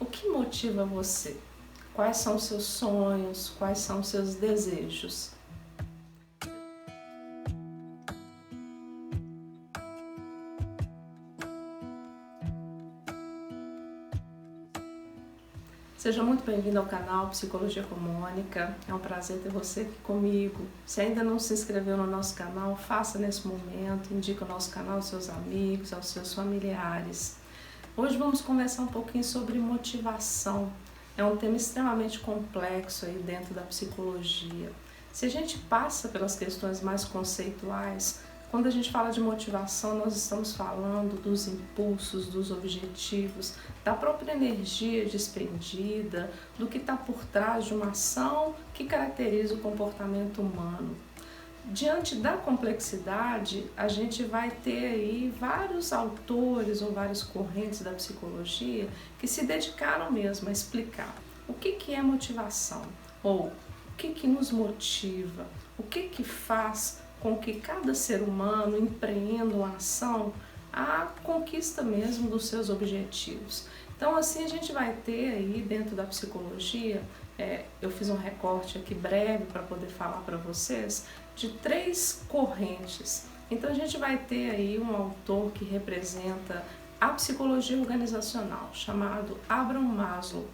O que motiva você? Quais são os seus sonhos? Quais são os seus desejos? Seja muito bem-vindo ao canal Psicologia com Mônica. É um prazer ter você aqui comigo. Se ainda não se inscreveu no nosso canal, faça nesse momento. Indique o nosso canal aos seus amigos, aos seus familiares. Hoje vamos conversar um pouquinho sobre motivação. É um tema extremamente complexo aí dentro da psicologia. Se a gente passa pelas questões mais conceituais, quando a gente fala de motivação, nós estamos falando dos impulsos, dos objetivos, da própria energia despendida, do que está por trás de uma ação que caracteriza o comportamento humano. Diante da complexidade, a gente vai ter aí vários autores ou várias correntes da psicologia que se dedicaram mesmo a explicar o que é motivação, ou o que nos motiva, o que faz com que cada ser humano empreenda uma ação à conquista mesmo dos seus objetivos. Então assim a gente vai ter aí dentro da psicologia, eu fiz um recorte aqui breve para poder falar para vocês, de 3 correntes. Então a gente vai ter aí um autor que representa a psicologia organizacional, chamado Abraham Maslow.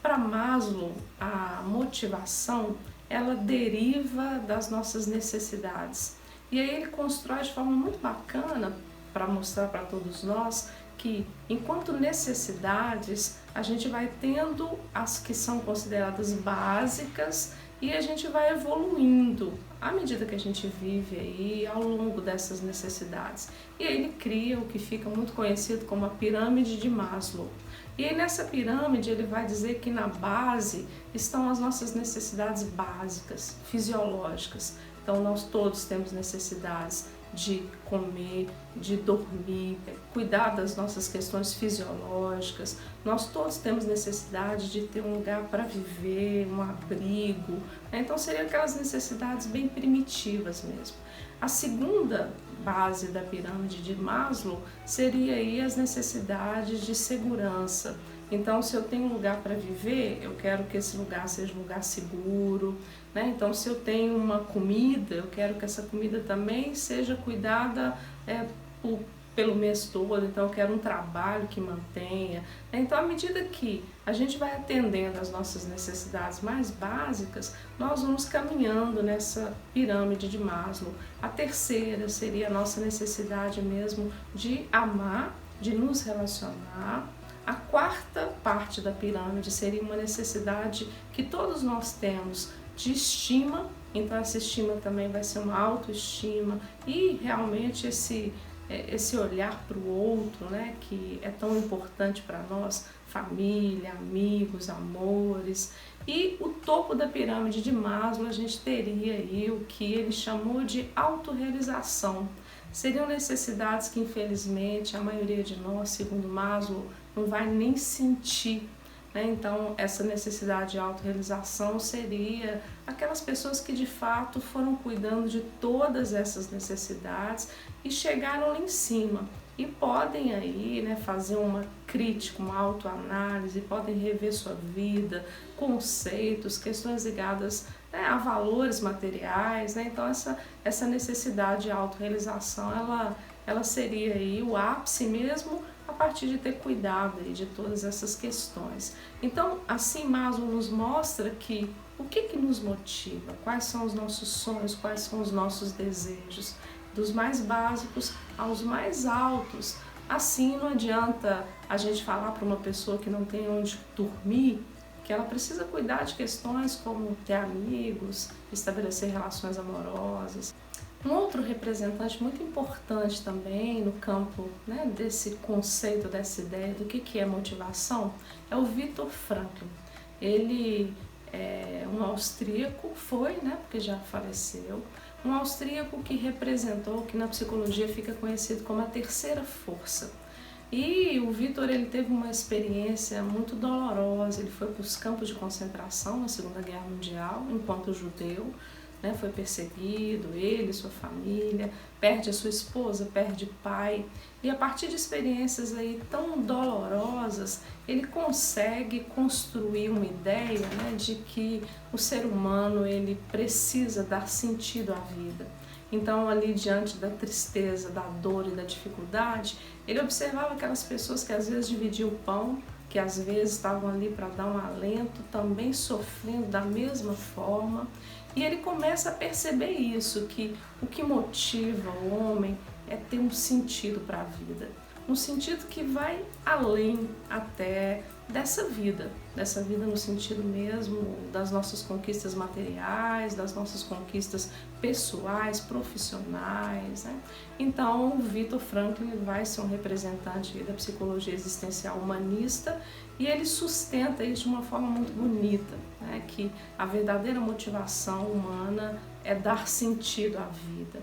Para Maslow, a motivação ela deriva das nossas necessidades. E aí ele constrói de forma muito bacana para mostrar para todos nós que enquanto necessidades a gente vai tendo as que são consideradas básicas e a gente vai evoluindo à medida que a gente vive aí ao longo dessas necessidades. E aí ele cria o que fica muito conhecido como a pirâmide de Maslow. E aí nessa pirâmide ele vai dizer que na base estão as nossas necessidades básicas, fisiológicas. Então nós todos temos necessidades de comer, de dormir, cuidar das nossas questões fisiológicas. Nós todos temos necessidade de ter um lugar para viver, um abrigo. Então seriam aquelas necessidades bem primitivas mesmo. A segunda base da pirâmide de Maslow seria aí as necessidades de segurança. Então, se eu tenho um lugar para viver, eu quero que esse lugar seja um lugar seguro, né? Então, se eu tenho uma comida, eu quero que essa comida também seja cuidada pelo mês todo, então eu quero um trabalho que mantenha. Então, à medida que a gente vai atendendo às nossas necessidades mais básicas, nós vamos caminhando nessa pirâmide de Maslow. A terceira seria a nossa necessidade mesmo de amar, de nos relacionar. A quarta parte da pirâmide seria uma necessidade que todos nós temos de estima, então essa estima também vai ser uma autoestima e realmente esse olhar para o outro, né, que é tão importante para nós, família, amigos, amores. E o topo da pirâmide de Maslow a gente teria aí o que ele chamou de autorrealização. Seriam necessidades que infelizmente a maioria de nós, segundo Maslow, não vai nem sentir. Então, essa necessidade de autorrealização seria aquelas pessoas que de fato foram cuidando de todas essas necessidades e chegaram lá em cima. E podem aí fazer uma crítica, uma autoanálise, podem rever sua vida, conceitos, questões ligadas a valores materiais. Então, essa necessidade de autorrealização, ela seria aí o ápice mesmo, a partir de ter cuidado aí de todas essas questões. Então, assim Maslow nos mostra que o que nos motiva, quais são os nossos sonhos, quais são os nossos desejos, dos mais básicos aos mais altos. Assim, não adianta a gente falar para uma pessoa que não tem onde dormir, que ela precisa cuidar de questões como ter amigos, estabelecer relações amorosas. Um outro representante muito importante também no campo desse conceito, dessa ideia do que é motivação, é o Viktor Frankl. Ele é um austríaco, porque já faleceu, um austríaco que representou, que na psicologia fica conhecido como a terceira força. E o Viktor ele teve uma experiência muito dolorosa, ele foi para os campos de concentração na Segunda Guerra Mundial, enquanto judeu, né, foi perseguido, ele e sua família, perde a sua esposa, perde pai, e a partir de experiências aí tão dolorosas, ele consegue construir uma ideia, né, de que o ser humano ele precisa dar sentido à vida. Então, ali diante da tristeza, da dor e da dificuldade, ele observava aquelas pessoas que às vezes dividiam o pão, que às vezes estavam ali para dar um alento, também sofrendo da mesma forma. E ele começa a perceber isso, que o que motiva o homem é ter um sentido para a vida. Um sentido que vai além até dessa vida no sentido mesmo das nossas conquistas materiais, das nossas conquistas pessoais, profissionais, né? Então, o Viktor Frankl vai ser um representante da psicologia existencial humanista e ele sustenta isso de uma forma muito bonita, né? Que a verdadeira motivação humana é dar sentido à vida.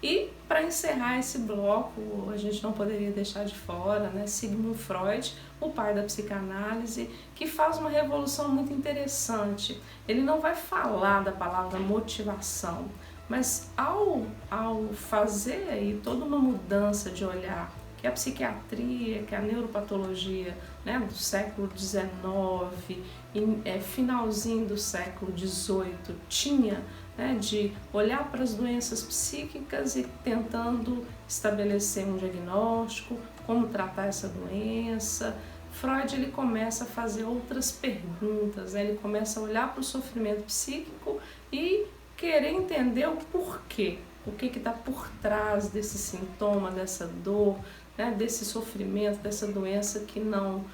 E para encerrar esse bloco, a gente não poderia deixar de fora, né, Sigmund Freud, o pai da psicanálise, que faz uma revolução muito interessante. Ele não vai falar da palavra motivação, mas ao fazer aí toda uma mudança de olhar, que a psiquiatria, que a neuropatologia, né, do século XIX, finalzinho do século XVIII, tinha, né, de olhar para as doenças psíquicas e tentando estabelecer um diagnóstico, como tratar essa doença. Freud ele começa a fazer outras perguntas, né? Ele começa a olhar para o sofrimento psíquico e querer entender o porquê, o que está por trás desse sintoma, dessa dor, né, desse sofrimento, dessa doença que não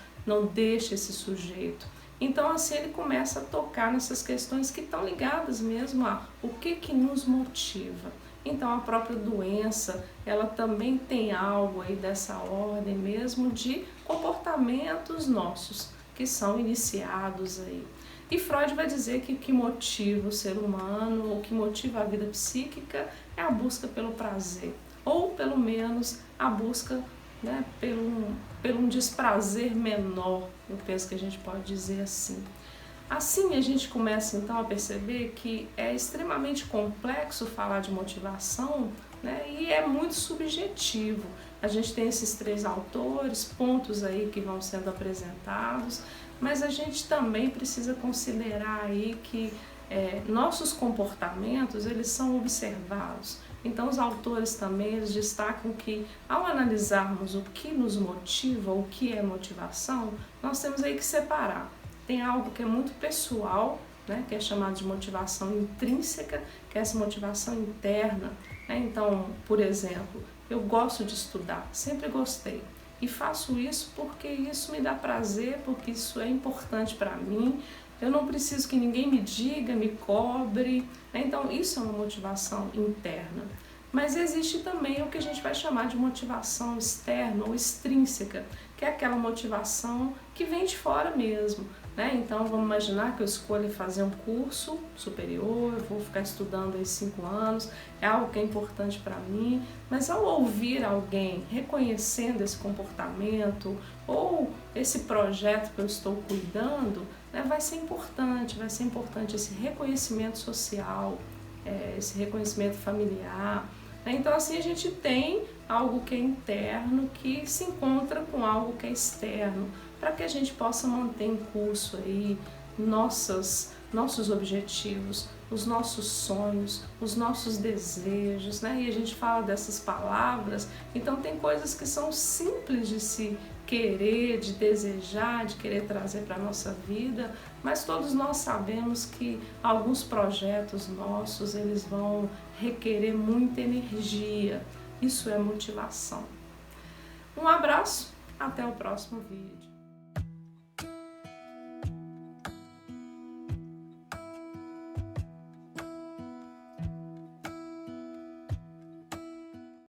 deixa esse sujeito. Então, assim, ele começa a tocar nessas questões que estão ligadas mesmo a o que nos motiva. Então, a própria doença, ela também tem algo aí dessa ordem mesmo de comportamentos nossos, que são iniciados aí. E Freud vai dizer que o que motiva o ser humano, o que motiva a vida psíquica é a busca pelo prazer, ou pelo menos a busca, né, pelo um desprazer menor, eu penso que a gente pode dizer assim. Assim a gente começa então a perceber que é extremamente complexo falar de motivação, né, e é muito subjetivo. A gente tem esses três autores, pontos aí que vão sendo apresentados, mas a gente também precisa considerar aí que nossos comportamentos eles são observados. Então os autores também eles destacam que ao analisarmos o que nos motiva, o que é motivação, nós temos aí que separar. Tem algo que é muito pessoal, né, que é chamado de motivação intrínseca, que é essa motivação interna, né? Então, por exemplo, eu gosto de estudar, sempre gostei. E faço isso porque isso me dá prazer, porque isso é importante para mim. Eu não preciso que ninguém me diga, me cobre, né? Então isso é uma motivação interna. Mas existe também o que a gente vai chamar de motivação externa ou extrínseca, que é aquela motivação que vem de fora mesmo, né? Então vamos imaginar que eu escolho fazer um curso superior, eu vou ficar estudando aí 5 anos, é algo que é importante para mim, mas ao ouvir alguém reconhecendo esse comportamento ou esse projeto que eu estou cuidando, né, vai ser importante esse reconhecimento social, esse reconhecimento familiar. Então assim a gente tem algo que é interno que se encontra com algo que é externo, para que a gente possa manter em curso aí nossos objetivos, os nossos sonhos, os nossos desejos, né? E a gente fala dessas palavras, então tem coisas que são simples de se querer, de desejar, de querer trazer para a nossa vida, mas todos nós sabemos que alguns projetos nossos, eles vão requerer muita energia. Isso é motivação. Um abraço, até o próximo vídeo.